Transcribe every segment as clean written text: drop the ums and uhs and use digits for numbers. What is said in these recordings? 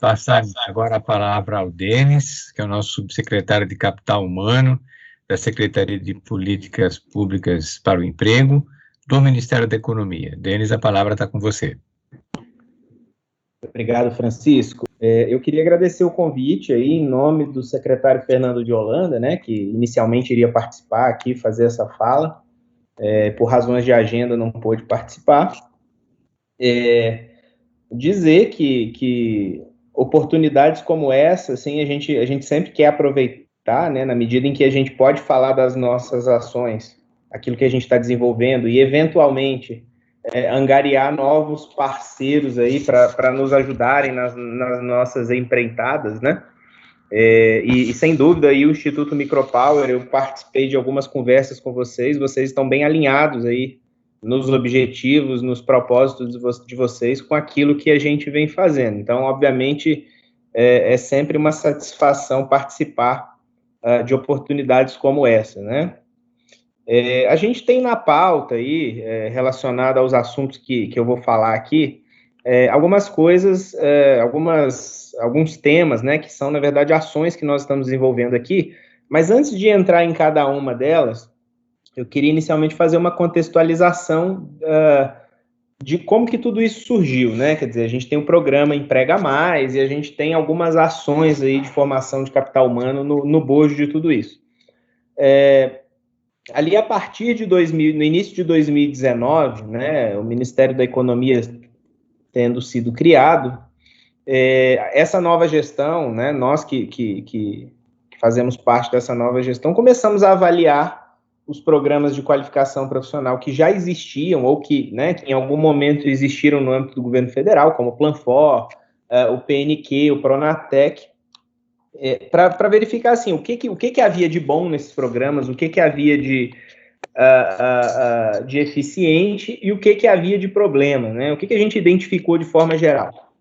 Passar agora a palavra ao Denis, que é o nosso subsecretário de Capital Humano, da Secretaria de Políticas Públicas para o Emprego, do Ministério da Economia. Denis, a palavra está com você. Obrigado, Francisco. Eu queria agradecer o convite aí, em nome do secretário Fernando de Holanda, né, que inicialmente iria participar aqui, fazer essa fala, por razões de agenda não pôde participar. Dizer que oportunidades como essa, assim, a gente sempre quer aproveitar, né, na medida em que a gente pode falar das nossas ações, aquilo que a gente está desenvolvendo, e eventualmente angariar novos parceiros aí para nos ajudarem nas nossas empreitadas, né? E sem dúvida aí o Instituto Micropower, eu participei de algumas conversas com vocês estão bem alinhados aí nos objetivos, nos propósitos de vocês com aquilo que a gente vem fazendo. Então, obviamente, é sempre uma satisfação participar de oportunidades como essa, né? A gente tem na pauta aí, relacionada aos assuntos que eu vou falar aqui, algumas coisas, alguns temas, né, que são, na verdade, ações que nós estamos desenvolvendo aqui, mas antes de entrar em cada uma delas, eu queria inicialmente fazer uma contextualização de como que tudo isso surgiu, né? Quer dizer, a gente tem o programa Emprega Mais e a gente tem algumas ações aí de formação de capital humano no bojo de tudo isso. Ali, a partir de no início de 2019, né, o Ministério da Economia tendo sido criado, essa nova gestão, né, nós que fazemos parte dessa nova gestão, começamos a avaliar os programas de qualificação profissional que já existiam ou que, né, que em algum momento existiram no âmbito do governo federal, como o Planfor, o PNQ, o Pronatec, para verificar assim, o que havia de bom nesses programas, o que havia de eficiente e o que havia de problema, né? O que a gente identificou de forma geral?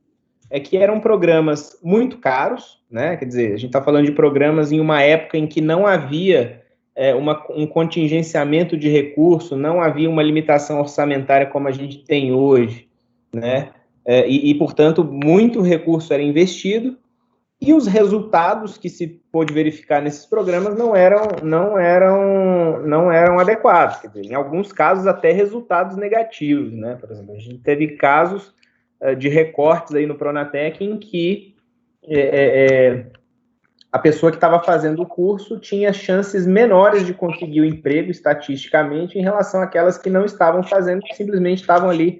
É que eram programas muito caros, né? Quer dizer, a gente está falando de programas em uma época em que não havia um contingenciamento de recurso, não havia uma limitação orçamentária como a gente tem hoje, né? Portanto, muito recurso era investido e os resultados que se pôde verificar nesses programas não eram adequados. Quer dizer, em alguns casos, até resultados negativos, né? Por exemplo, a gente teve casos de recortes aí no Pronatec em que a pessoa que estava fazendo o curso tinha chances menores de conseguir o emprego, estatisticamente, em relação àquelas que não estavam fazendo, que simplesmente estavam ali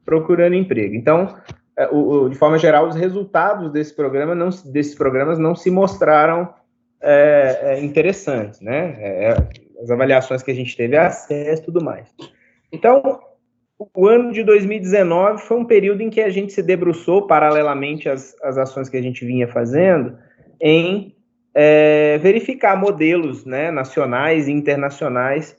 procurando emprego. Então, de forma geral, os resultados desses programas não se mostraram interessantes, né? As avaliações que a gente teve acesso e tudo mais. Então, o ano de 2019 foi um período em que a gente se debruçou, paralelamente às ações que a gente vinha fazendo, em verificar modelos, né, nacionais e internacionais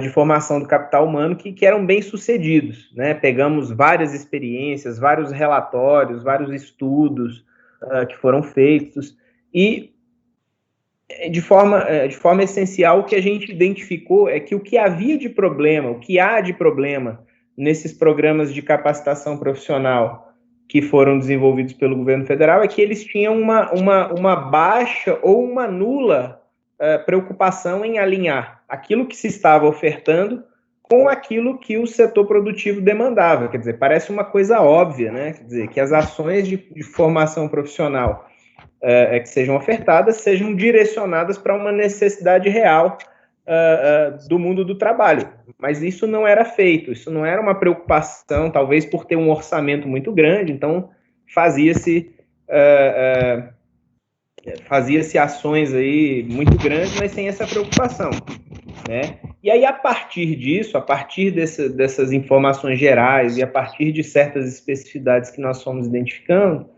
de formação do capital humano que eram bem sucedidos, né? Pegamos várias experiências, vários relatórios, vários estudos que foram feitos e de forma essencial o que a gente identificou é que o que havia de problema, o que há de problema nesses programas de capacitação profissional que foram desenvolvidos pelo governo federal é que eles tinham uma baixa ou uma nula preocupação em alinhar aquilo que se estava ofertando com aquilo que o setor produtivo demandava. Quer dizer, parece uma coisa óbvia, né? Quer dizer, que as ações de formação profissional que sejam ofertadas sejam direcionadas para uma necessidade real do mundo do trabalho. Mas isso não era feito, isso não era uma preocupação, talvez por ter um orçamento muito grande, então fazia-se ações aí muito grandes, mas sem essa preocupação, né? E aí, a partir disso, a partir dessas informações gerais e a partir de certas especificidades que nós fomos identificando,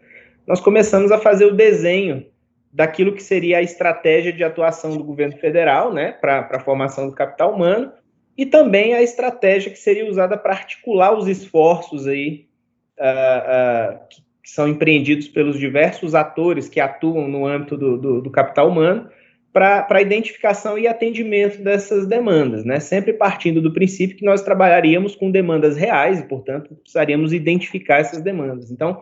nós começamos a fazer o desenho daquilo que seria a estratégia de atuação do governo federal, né, para a formação do capital humano, e também a estratégia que seria usada para articular os esforços aí, que são empreendidos pelos diversos atores que atuam no âmbito do capital humano, para a identificação e atendimento dessas demandas, né? Sempre partindo do princípio que nós trabalharíamos com demandas reais e, portanto, precisaríamos identificar essas demandas. Então,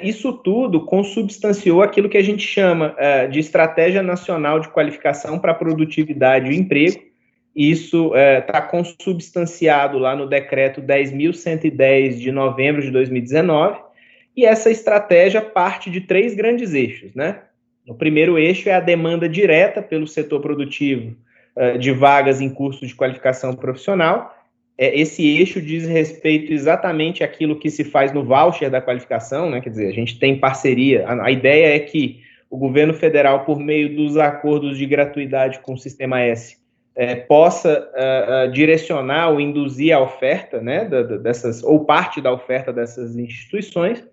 isso tudo consubstanciou aquilo que a gente chama de Estratégia Nacional de Qualificação para a Produtividade e Emprego. Isso está consubstanciado lá no Decreto 10.110 de novembro de 2019, e essa estratégia parte de 3 grandes eixos, né? O primeiro eixo é a demanda direta pelo setor produtivo de vagas em cursos de qualificação profissional. Esse eixo diz respeito exatamente àquilo que se faz no voucher da qualificação, né? Quer dizer, a gente tem parceria. A ideia é que o governo federal, por meio dos acordos de gratuidade com o Sistema S, possa direcionar ou induzir a oferta, né, dessas, ou parte da oferta dessas instituições.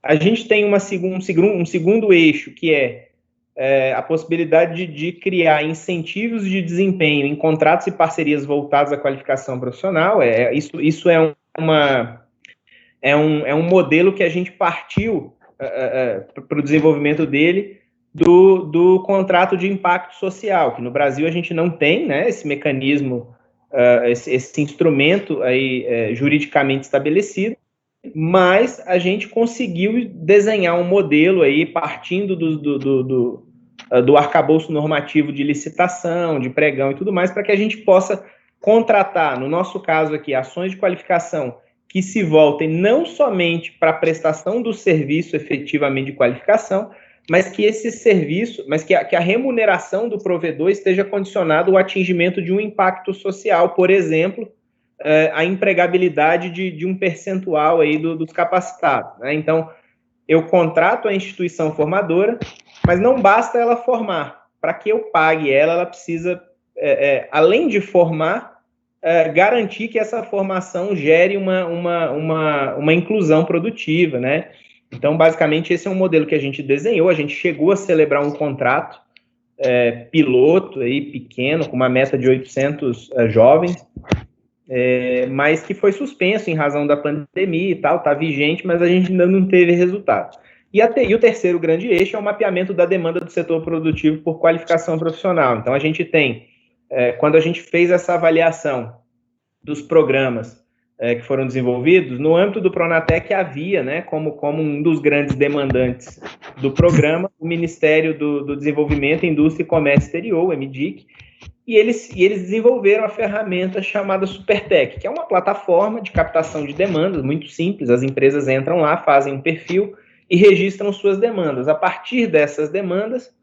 A gente tem um segundo eixo, que é a possibilidade de criar incentivos de desempenho em contratos e parcerias voltados à qualificação profissional. Isso é um modelo que a gente partiu para o desenvolvimento dele do contrato de impacto social, que no Brasil a gente não tem, né, esse mecanismo, esse instrumento aí, juridicamente estabelecido, mas a gente conseguiu desenhar um modelo aí partindo do arcabouço normativo de licitação, de pregão e tudo mais, para que a gente possa contratar, no nosso caso aqui, ações de qualificação que se voltem não somente para a prestação do serviço efetivamente de qualificação, mas que esse serviço, mas que a remuneração do provedor esteja condicionada ao atingimento de um impacto social, por exemplo, a empregabilidade de um percentual aí dos capacitados, né? Então, eu contrato a instituição formadora, mas não basta ela formar. Para que eu pague ela precisa, além de formar, garantir que essa formação gere uma inclusão produtiva, né? Então, basicamente, esse é um modelo que a gente desenhou. A gente chegou a celebrar um contrato piloto aí, pequeno, com uma meta de 800 jovens, mas que foi suspenso em razão da pandemia e tal, está vigente, mas a gente ainda não teve resultado. E o terceiro grande eixo é o mapeamento da demanda do setor produtivo por qualificação profissional. Então, a gente tem, quando a gente fez essa avaliação dos programas que foram desenvolvidos, no âmbito do Pronatec havia, né, como um dos grandes demandantes do programa, o Ministério do Desenvolvimento, Indústria e Comércio Exterior, o MDIC, e eles desenvolveram a ferramenta chamada Supertec, que é uma plataforma de captação de demandas, muito simples. As empresas entram lá, fazem um perfil e registram suas demandas. A partir dessas demandas,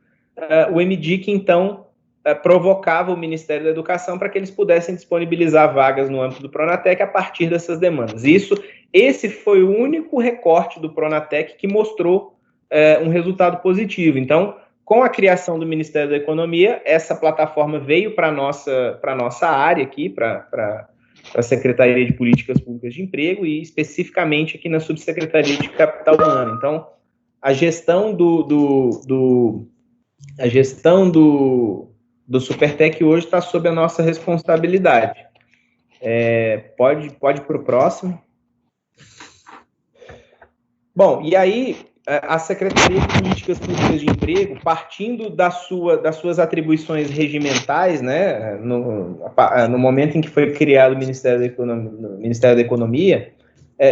o MDIC, então, provocava o Ministério da Educação para que eles pudessem disponibilizar vagas no âmbito do Pronatec a partir dessas demandas. Esse foi o único recorte do Pronatec que mostrou um resultado positivo. Então, com a criação do Ministério da Economia, essa plataforma veio para a nossa área aqui, para a Secretaria de Políticas Públicas de Emprego e especificamente aqui na Subsecretaria de Capital Humano. Então, a gestão do Supertec hoje está sob a nossa responsabilidade. Pode ir para o próximo. Bom, e aí a Secretaria de Políticas Públicas de Emprego, partindo das suas atribuições regimentais, né, no momento em que foi criado o Ministério da Economia,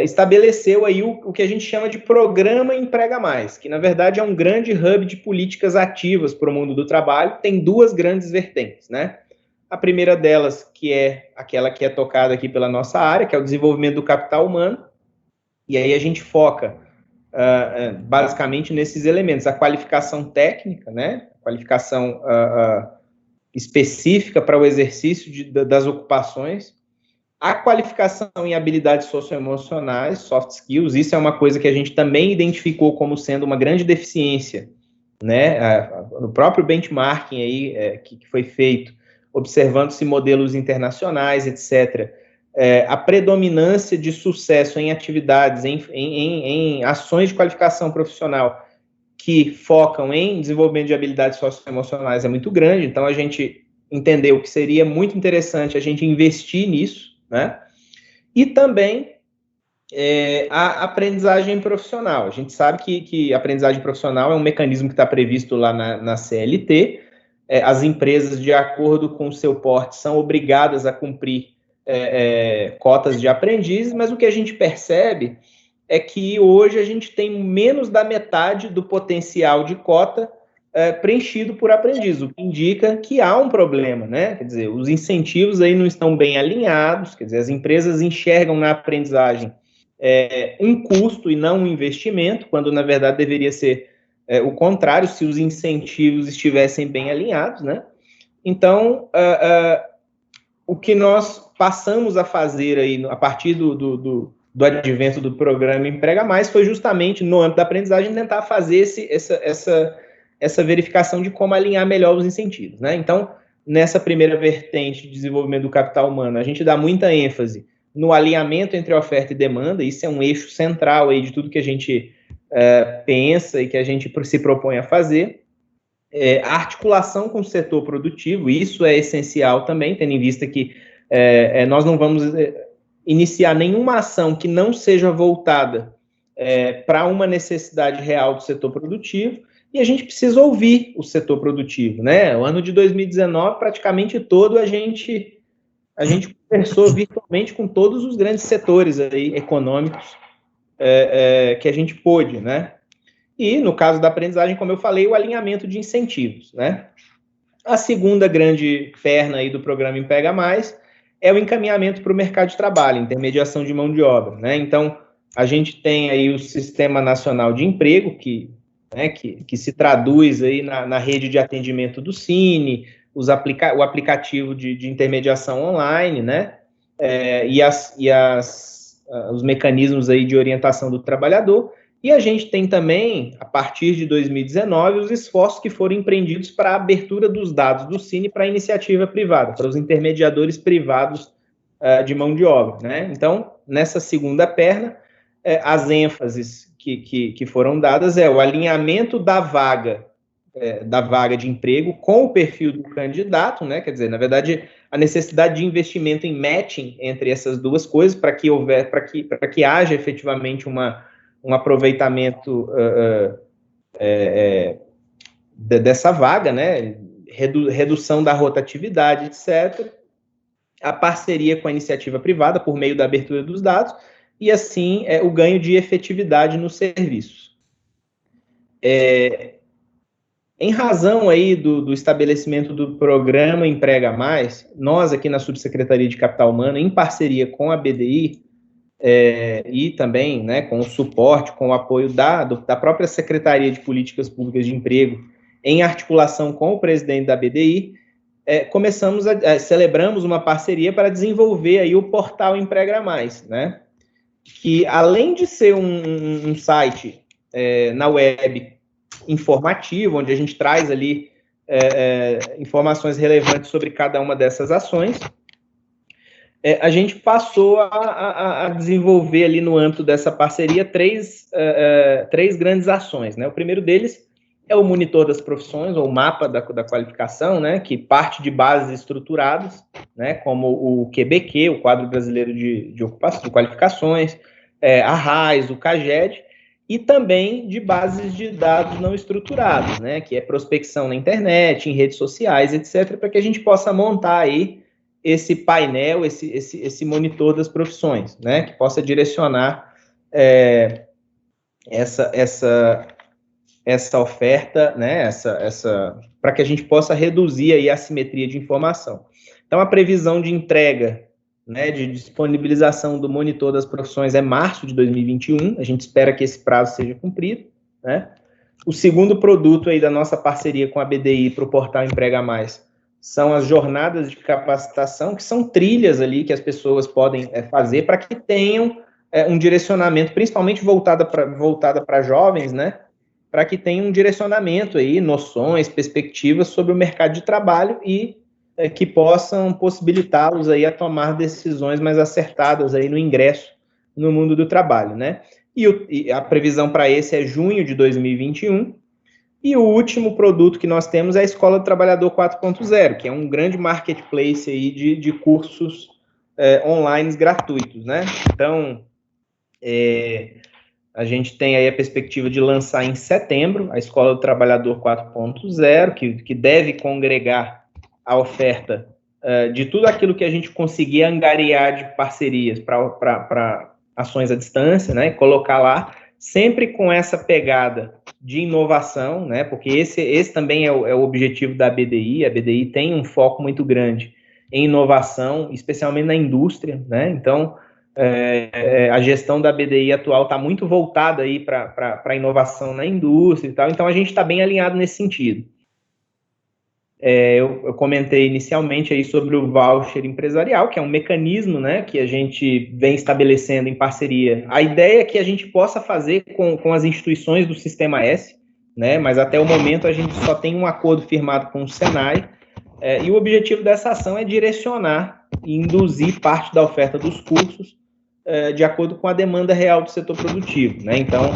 estabeleceu aí o que a gente chama de Programa Emprega Mais, que na verdade é um grande hub de políticas ativas para o mundo do trabalho. Tem 2 grandes vertentes, né? A primeira delas, que é aquela que é tocada aqui pela nossa área, que é o desenvolvimento do capital humano, e aí a gente foca basicamente nesses elementos: a qualificação técnica, né? Qualificação específica para o exercício das ocupações, a qualificação em habilidades socioemocionais, soft skills. Isso é uma coisa que a gente também identificou como sendo uma grande deficiência, né? No próprio benchmarking aí, que foi feito, observando-se modelos internacionais, etc., a predominância de sucesso em atividades, em ações de qualificação profissional que focam em desenvolvimento de habilidades socioemocionais é muito grande. Então, a gente entendeu que seria muito interessante a gente investir nisso, né? E também a aprendizagem profissional. A gente sabe que a aprendizagem profissional é um mecanismo que está previsto lá na CLT, as empresas, de acordo com o seu porte, são obrigadas a cumprir cotas de aprendizes, mas o que a gente percebe é que hoje a gente tem menos da metade do potencial de cota preenchido por aprendiz, o que indica que há um problema, né? Quer dizer, os incentivos aí não estão bem alinhados, quer dizer, as empresas enxergam na aprendizagem um custo e não um investimento, quando na verdade deveria ser o contrário, se os incentivos estivessem bem alinhados, né? Então, o que nós passamos a fazer aí, a partir do advento do programa Emprega Mais, foi justamente, no âmbito da aprendizagem, tentar fazer essa verificação de como alinhar melhor os incentivos, né? Então, nessa primeira vertente de desenvolvimento do capital humano, a gente dá muita ênfase no alinhamento entre oferta e demanda. Isso é um eixo central aí de tudo que a gente pensa e que a gente se propõe a fazer. A articulação com o setor produtivo, isso é essencial também, tendo em vista que nós não vamos iniciar nenhuma ação que não seja voltada para uma necessidade real do setor produtivo, e a gente precisa ouvir o setor produtivo, né? O ano de 2019, praticamente todo, a gente conversou virtualmente com todos os grandes setores aí, econômicos que a gente pôde, né? E, no caso da aprendizagem, como eu falei, o alinhamento de incentivos, né? A segunda grande perna aí do programa Emprega Mais é o encaminhamento para o mercado de trabalho, intermediação de mão de obra, né? Então, a gente tem aí o Sistema Nacional de Emprego, que se traduz aí na rede de atendimento do Cine, o aplicativo de intermediação online, né? Os mecanismos aí de orientação do trabalhador. E a gente tem também, a partir de 2019, os esforços que foram empreendidos para a abertura dos dados do Cine para a iniciativa privada, para os intermediadores privados de mão de obra, né? Então, nessa segunda perna, as ênfases que foram dadas o alinhamento da vaga de emprego com o perfil do candidato, né? Quer dizer, na verdade, a necessidade de investimento em matching entre essas duas coisas para que haja efetivamente um aproveitamento dessa vaga, né? Redução da rotatividade, etc. A parceria com a iniciativa privada por meio da abertura dos dados e, assim, o ganho de efetividade nos serviços. Em razão aí do estabelecimento do programa Emprega Mais, nós aqui na Subsecretaria de Capital Humano, em parceria com a BDI, e também, né, com o suporte, com o apoio da própria Secretaria de Políticas Públicas de Emprego, em articulação com o presidente da BDI, celebramos uma parceria para desenvolver aí o portal Emprega Mais, né, que além de ser um site na web informativo, onde a gente traz ali informações relevantes sobre cada uma dessas ações, a gente passou a desenvolver ali no âmbito dessa parceria três grandes ações, né? O primeiro deles é o monitor das profissões, ou mapa da qualificação, né? Que parte de bases estruturadas, né? Como o QBQ, o Quadro Brasileiro de Qualificações, a RAIS, o CAGED, e também de bases de dados não estruturados, né? Que é prospecção na internet, em redes sociais, etc., para que a gente possa montar aí esse painel, esse monitor das profissões, né, que possa direcionar essa oferta, né, para que a gente possa reduzir aí a assimetria de informação. Então, a previsão de entrega, né, de disponibilização do monitor das profissões é março de 2021, a gente espera que esse prazo seja cumprido, né. O segundo produto aí da nossa parceria com a BDI para o portal Emprega Mais são as jornadas de capacitação, que são trilhas ali que as pessoas podem fazer para que tenham um direcionamento, principalmente voltada para jovens, né? Para que tenham um direcionamento aí, noções, perspectivas sobre o mercado de trabalho e que possam possibilitá-los aí a tomar decisões mais acertadas aí no ingresso no mundo do trabalho, né? E a previsão para esse é junho de 2021. E o último produto que nós temos é a Escola do Trabalhador 4.0, que é um grande marketplace aí de cursos online gratuitos, né? Então, A gente tem aí a perspectiva de lançar em setembro a Escola do Trabalhador 4.0, que deve congregar a oferta de tudo aquilo que a gente conseguir angariar de parcerias para ações à distância, né, colocar lá, sempre com essa pegada de inovação, né, porque esse também é o objetivo da BDI. A BDI tem um foco muito grande em inovação, especialmente na indústria, né, então a gestão da BDI atual está muito voltada aí para a inovação na indústria e tal, então a gente está bem alinhado nesse sentido. Eu comentei inicialmente aí sobre o voucher empresarial, que é um mecanismo, né, que a gente vem estabelecendo em parceria. A ideia é que a gente possa fazer com as instituições do Sistema S, né, mas até o momento a gente só tem um acordo firmado com o Senai, e o objetivo dessa ação é direcionar e induzir parte da oferta dos cursos de acordo com a demanda real do setor produtivo, né? Então,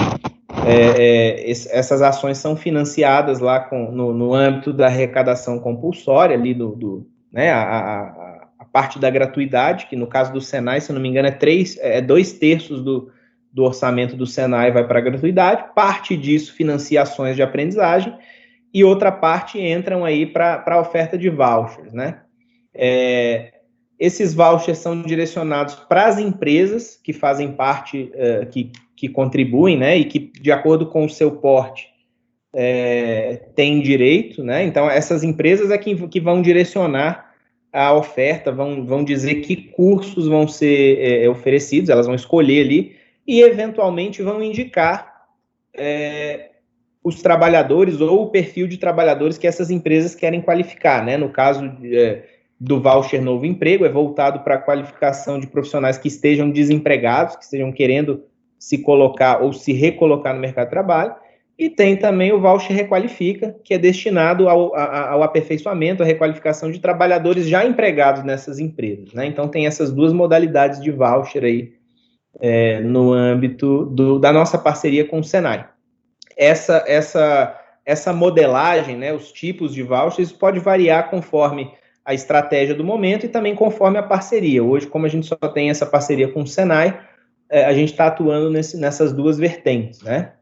essas ações são financiadas lá no âmbito da arrecadação compulsória, ali né, a parte da gratuidade, que no caso do Senai, se não me engano, é 2/3 do orçamento do Senai vai para a gratuidade, parte disso financia ações de aprendizagem, e outra parte entram aí para a oferta de vouchers, né? Esses vouchers são direcionados para as empresas que fazem parte, que contribuem, né, e que, de acordo com o seu porte, têm direito, né? Então, essas empresas é que vão direcionar a oferta, vão dizer que cursos vão ser oferecidos, elas vão escolher ali, e, eventualmente, vão indicar os trabalhadores ou o perfil de trabalhadores que essas empresas querem qualificar, né? No caso do voucher Novo Emprego, é voltado para a qualificação de profissionais que estejam desempregados, que estejam querendo se colocar ou se recolocar no mercado de trabalho, e tem também o voucher Requalifica, que é destinado ao aperfeiçoamento, à requalificação de trabalhadores já empregados nessas empresas, né? Então tem essas duas modalidades de voucher aí no âmbito da nossa parceria com o Senai. Essa modelagem, né, os tipos de vouchers, pode variar conforme a estratégia do momento e também conforme a parceria. Hoje, como a gente só tem essa parceria com o Senai, a gente está atuando nessas duas vertentes, né?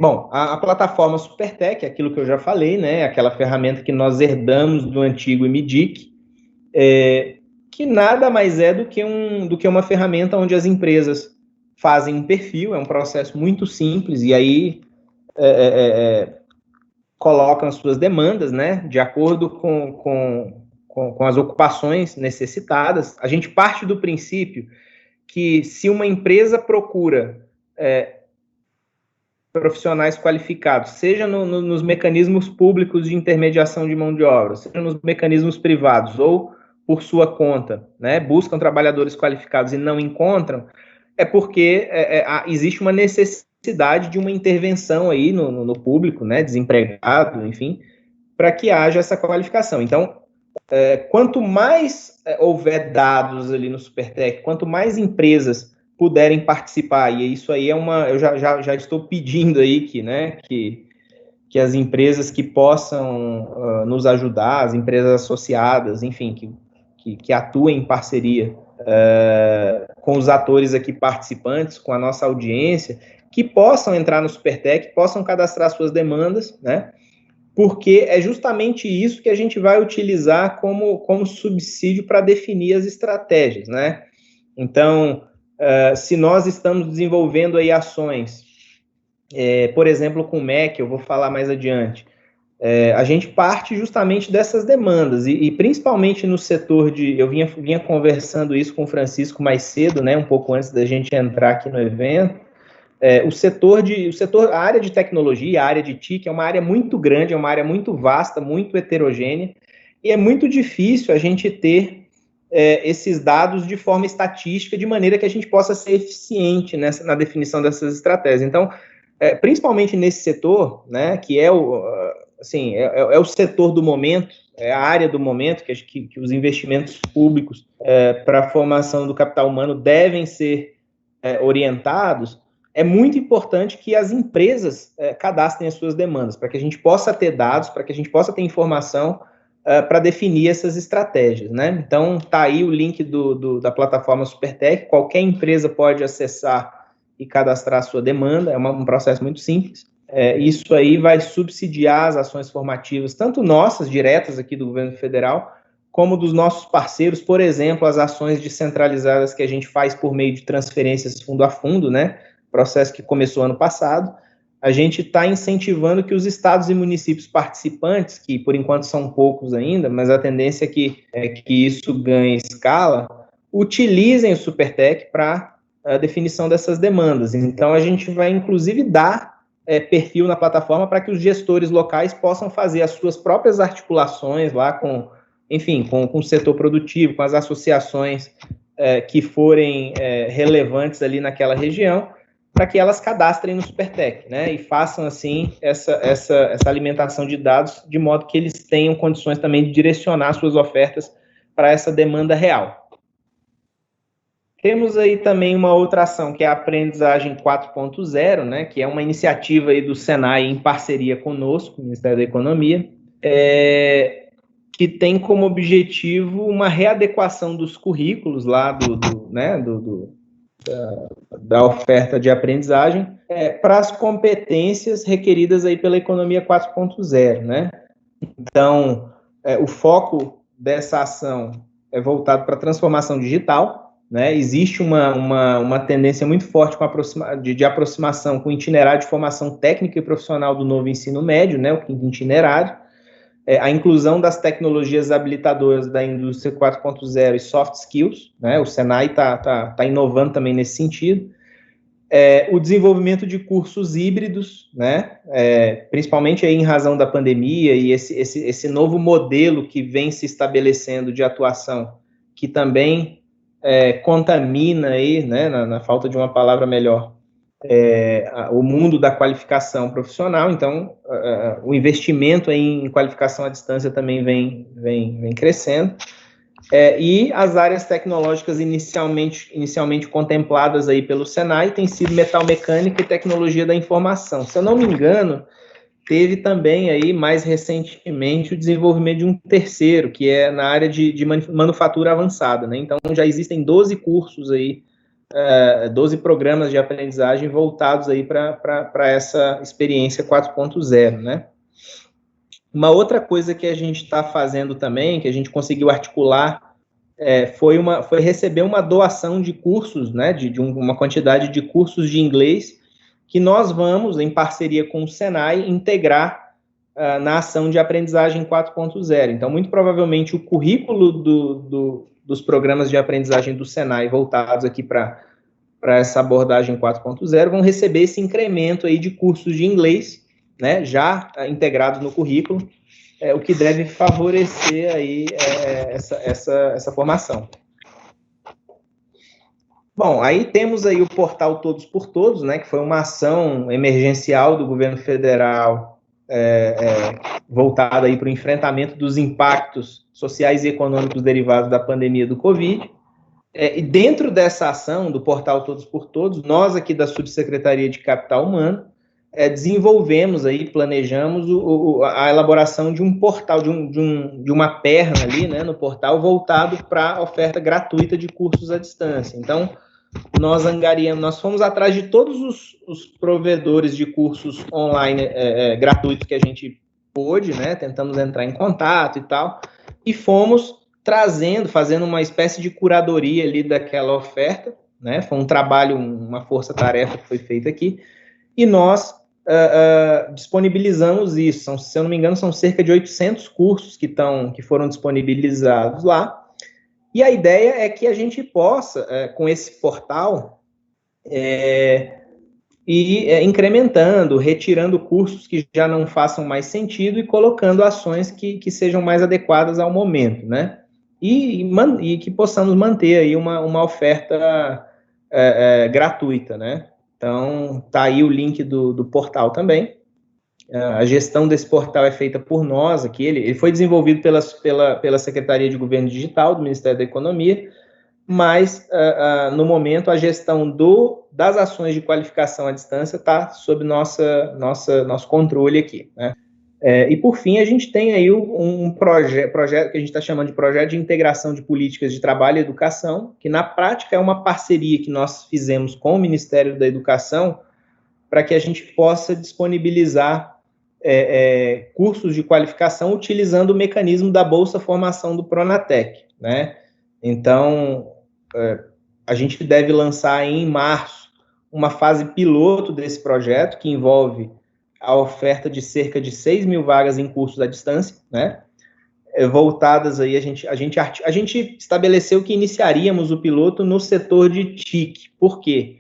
Bom, a plataforma Supertec, aquilo que eu já falei, né, aquela ferramenta que nós herdamos do antigo IMIDIC, que nada mais é do que uma ferramenta onde as empresas fazem um perfil, é um processo muito simples, e aí colocam as suas demandas, né, de acordo com as ocupações necessitadas. A gente parte do princípio que se uma empresa procura profissionais qualificados, seja nos mecanismos públicos de intermediação de mão de obra, seja nos mecanismos privados ou por sua conta, né, buscam trabalhadores qualificados e não encontram, é porque existe uma necessidade de uma intervenção aí no público, né, desempregado, enfim, para que haja essa qualificação. Então, quanto mais houver dados ali no Supertec, quanto mais empresas puderem participar, e isso aí eu já estou pedindo aí que as empresas que possam nos ajudar, as empresas associadas, enfim, que atuem em parceria com os atores aqui participantes, com a nossa audiência, que possam entrar no Supertec, possam cadastrar suas demandas, né? Porque é justamente isso que a gente vai utilizar como subsídio para definir as estratégias, né? Então, se nós estamos desenvolvendo aí ações, por exemplo, com o MEC, eu vou falar mais adiante, a gente parte justamente dessas demandas, e principalmente no setor eu vinha conversando isso com o Francisco mais cedo, né, um pouco antes da gente entrar aqui no evento. A área de tecnologia, a área de TIC é uma área muito grande, é uma área muito vasta, muito heterogênea, e é muito difícil a gente ter esses dados de forma estatística, de maneira que a gente possa ser eficiente na definição dessas estratégias. Então, principalmente nesse setor, né, que é o setor do momento, é a área do momento, que os investimentos públicos para a formação do capital humano devem ser orientados. É muito importante que as empresas cadastrem as suas demandas, para que a gente possa ter dados, para que a gente possa ter informação, para definir essas estratégias, né? Então, tá aí o link da plataforma Supertec, qualquer empresa pode acessar e cadastrar a sua demanda, é um processo muito simples. Isso aí vai subsidiar as ações formativas, tanto nossas, diretas aqui do governo federal, como dos nossos parceiros, por exemplo, as ações descentralizadas que a gente faz por meio de transferências fundo a fundo, né? Processo que começou ano passado. A gente está incentivando que os estados e municípios participantes, que por enquanto são poucos ainda, mas a tendência é que isso ganhe escala, utilizem o Supertec para a definição dessas demandas. Então, a gente vai, inclusive, dar perfil na plataforma para que os gestores locais possam fazer as suas próprias articulações lá com o setor produtivo, com as associações que forem relevantes ali naquela região, para que elas cadastrem no Supertec, né, e façam, assim, essa alimentação de dados, de modo que eles tenham condições também de direcionar suas ofertas para essa demanda real. Temos aí também uma outra ação, que é a Aprendizagem 4.0, né, que é uma iniciativa aí do Senai em parceria conosco, o Ministério da Economia, que tem como objetivo uma readequação dos currículos lá da oferta de aprendizagem para as competências requeridas aí pela Economia 4.0, né? Então, o foco dessa ação é voltado para a transformação digital, né? Existe uma tendência muito forte de aproximação com o itinerário de formação técnica e profissional do novo ensino médio, né? O quinto itinerário, a inclusão das tecnologias habilitadoras da indústria 4.0 e soft skills, né? O Senai está inovando também nesse sentido. O desenvolvimento de cursos híbridos, né? Principalmente aí em razão da pandemia e esse novo modelo que vem se estabelecendo de atuação, que também contamina aí, né? Na falta de uma palavra melhor, o mundo da qualificação profissional. Então, o investimento em qualificação à distância também vem crescendo. E as áreas tecnológicas inicialmente contempladas aí pelo Senai têm sido metalmecânica e tecnologia da informação. Se eu não me engano, teve também aí, mais recentemente, o desenvolvimento de um terceiro, que é na área de manufatura avançada, né? Então, já existem 12 cursos aí, 12 programas de aprendizagem voltados aí para essa experiência 4.0, né? Uma outra coisa que a gente está fazendo também, que a gente conseguiu articular, foi receber uma doação de cursos, né, de uma quantidade de cursos de inglês, que nós vamos, em parceria com o Senai, integrar na ação de aprendizagem 4.0. Então, muito provavelmente, o currículo dos programas de aprendizagem do Senai voltados aqui para essa abordagem 4.0 vão receber esse incremento aí de cursos de inglês, né, já integrados no currículo, o que deve favorecer aí essa formação. Bom, aí temos aí o portal Todos por Todos, né, que foi uma ação emergencial do governo federal voltada aí para o enfrentamento dos impactos sociais e econômicos derivados da pandemia do Covid. E dentro dessa ação do portal Todos por Todos, nós aqui da Subsecretaria de Capital Humano desenvolvemos aí, planejamos a elaboração de um portal, de uma perna ali, né, no portal, voltado para a oferta gratuita de cursos à distância. Então, nós fomos atrás de todos os provedores de cursos online gratuitos que a gente pôde, né, tentamos entrar em contato e tal, e fomos fazendo uma espécie de curadoria ali daquela oferta, né, foi um trabalho, uma força-tarefa que foi feita aqui, e nós disponibilizamos isso. Se eu não me engano, são cerca de 800 cursos que foram disponibilizados lá, e a ideia é que a gente possa, com esse portal, ir incrementando, retirando cursos que já não façam mais sentido e colocando ações que sejam mais adequadas ao momento, né? E que possamos manter aí uma oferta gratuita, né? Então, tá aí o link do portal também. A gestão desse portal é feita por nós aqui, ele foi desenvolvido pela Secretaria de Governo Digital do Ministério da Economia, mas, no momento, a gestão das ações de qualificação à distância está sob nosso controle aqui, né? E, por fim, a gente tem aí um projeto que a gente está chamando de Projeto de Integração de Políticas de Trabalho e Educação, que, na prática, é uma parceria que nós fizemos com o Ministério da Educação para que a gente possa disponibilizar cursos de qualificação utilizando o mecanismo da Bolsa Formação do Pronatec, né? Então, a gente deve lançar em março uma fase piloto desse projeto, que envolve a oferta de cerca de 6 mil vagas em cursos à distância, né? Voltadas aí, a gente estabeleceu que iniciaríamos o piloto no setor de TIC. Por quê?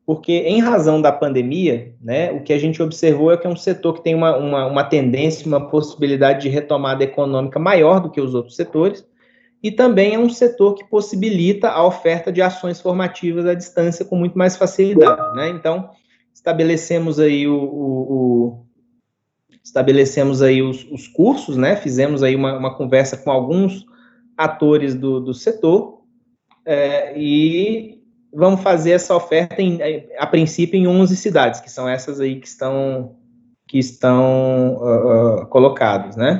Porque, em razão da pandemia, né, o que a gente observou é que é um setor que tem uma tendência, uma possibilidade de retomada econômica maior do que os outros setores, e também é um setor que possibilita a oferta de ações formativas à distância com muito mais facilidade, né? Então, estabelecemos aí os cursos, né? Fizemos aí uma conversa com alguns atores do setor, e vamos fazer essa oferta, a princípio, em 11 cidades, que são essas aí que estão colocadas, né?